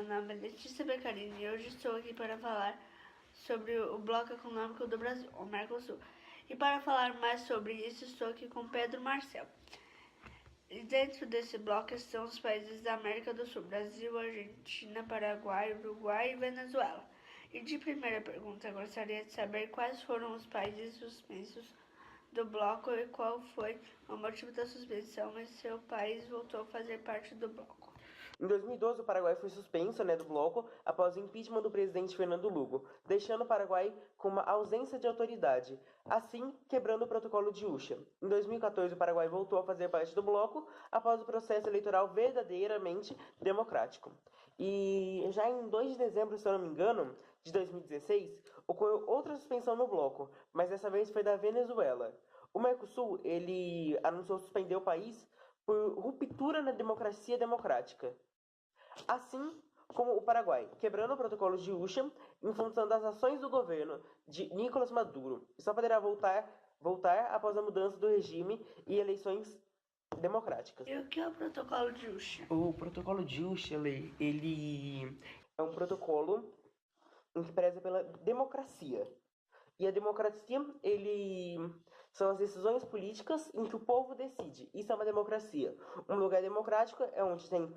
meu nome é Letícia Beccarini e hoje estou aqui para falar sobre o Bloco Econômico do Brasil, o Mercosul. E para falar mais sobre isso, estou aqui com Pedro Marcel. E dentro desse bloco estão os países da América do Sul: Brasil, Argentina, Paraguai, Uruguai e Venezuela. E de primeira pergunta, gostaria de saber quais foram os países suspensos do bloco e qual foi o motivo da suspensão e se o país voltou a fazer parte do bloco. Em 2012, o Paraguai foi suspenso do bloco após o impeachment do presidente Fernando Lugo, deixando o Paraguai com uma ausência de autoridade, assim quebrando o protocolo de Usha. Em 2014, o Paraguai voltou a fazer parte do bloco após o processo eleitoral verdadeiramente democrático. E já em 2 de dezembro, se eu não me engano, de 2016, ocorreu outra suspensão no bloco, mas dessa vez foi da Venezuela. O Mercosul, ele anunciou suspender o país por ruptura na democracia democrática, assim como o Paraguai, quebrando o protocolo de Usha em função das ações do governo de Nicolás Maduro, e só poderá voltar após a mudança do regime e eleições democráticas. E o que é o protocolo de Usha? O protocolo de Usha, ele é um protocolo em que preza pela democracia. E a democracia, são as decisões políticas em que o povo decide. Isso é uma democracia. Um lugar democrático é onde tem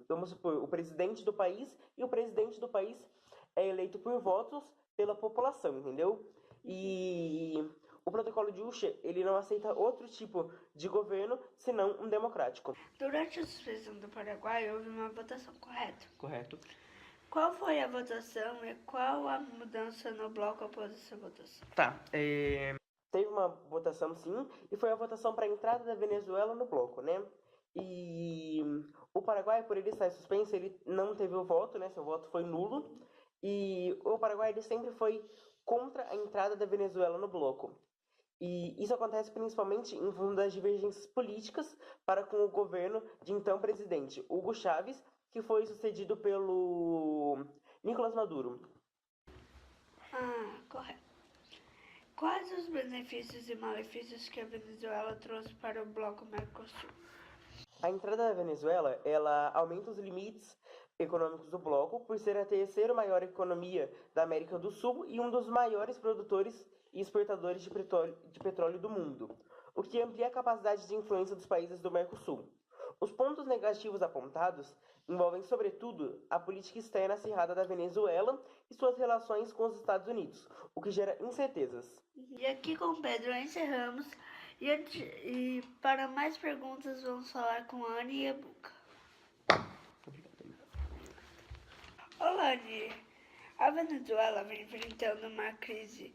vamos supor, o presidente do país, e o presidente do país é eleito por votos pela população, entendeu? E o protocolo de Usha, ele não aceita outro tipo de governo senão um democrático. Durante a suspensão do Paraguai, houve uma votação, correto? Correto. Qual foi a votação e qual a mudança no bloco após essa votação? Teve uma votação, sim, e foi a votação para a entrada da Venezuela no bloco, né? E o Paraguai, por ele estar suspenso, ele não teve o voto, né? Seu voto foi nulo. E o Paraguai, ele sempre foi contra a entrada da Venezuela no bloco. E isso acontece principalmente em função das divergências políticas para com o governo de então presidente Hugo Chávez, que foi sucedido pelo Nicolás Maduro. Correto. Quais os benefícios e malefícios que a Venezuela trouxe para o bloco Mercosul? A entrada da Venezuela, ela aumenta os limites econômicos do bloco por ser a terceira maior economia da América do Sul e um dos maiores produtores e exportadores de petróleo do mundo, o que amplia a capacidade de influência dos países do Mercosul. Os pontos negativos apontados envolvem, sobretudo, a política externa acirrada da Venezuela e suas relações com os Estados Unidos, o que gera incertezas. E aqui com o Pedro encerramos. E para mais perguntas, vamos falar com a Anne Ebuca. Olá, Anne. A Venezuela vem enfrentando uma crise,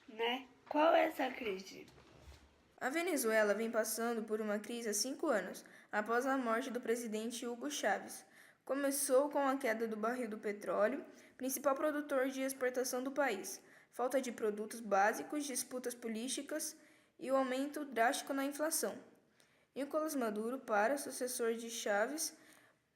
né? Qual é essa crise? A Venezuela vem passando por uma crise há 5 anos, após a morte do presidente Hugo Chávez. Começou com a queda do barril do petróleo, principal produtor de exportação do país, falta de produtos básicos, disputas políticas e o aumento drástico na inflação. Nicolás Maduro, sucessor de Chávez,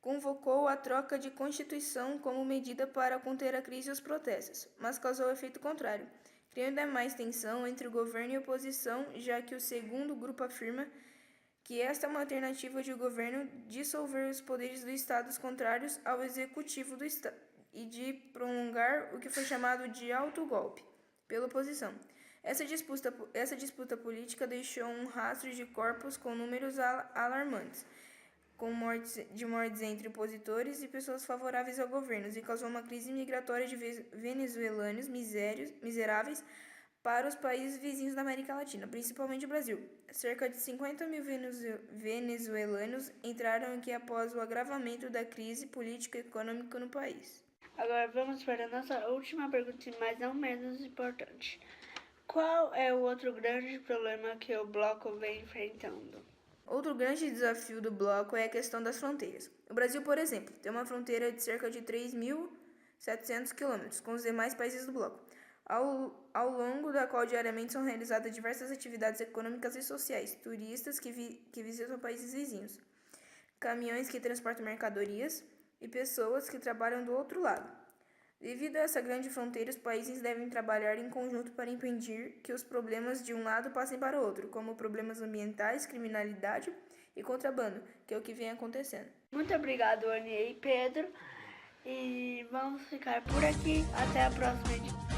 convocou a troca de constituição como medida para conter a crise e os protestos, mas causou o efeito contrário, criando ainda mais tensão entre o governo e a oposição, já que o segundo grupo afirma que esta é uma alternativa de o governo dissolver os poderes do Estado contrários ao executivo do Estado e de prolongar o que foi chamado de autogolpe pela oposição. Essa disputa política deixou um rastro de corpos com números alarmantes, com mortes entre opositores e pessoas favoráveis ao governo, e causou uma crise migratória de venezuelanos miseráveis para os países vizinhos da América Latina, principalmente o Brasil. Cerca de 50 mil venezuelanos entraram aqui após o agravamento da crise política e econômica no país. Agora vamos para a nossa última pergunta, mas não menos importante. Qual é o outro grande problema que o bloco vem enfrentando? Outro grande desafio do bloco é a questão das fronteiras. O Brasil, por exemplo, tem uma fronteira de cerca de 3.700 quilômetros com os demais países do bloco, ao longo da qual diariamente são realizadas diversas atividades econômicas e sociais, turistas que visitam países vizinhos, caminhões que transportam mercadorias e pessoas que trabalham do outro lado. Devido a essa grande fronteira, os países devem trabalhar em conjunto para impedir que os problemas de um lado passem para o outro, como problemas ambientais, criminalidade e contrabando, que é o que vem acontecendo. Muito obrigado, Aninha e Pedro. E vamos ficar por aqui. Até a próxima edição.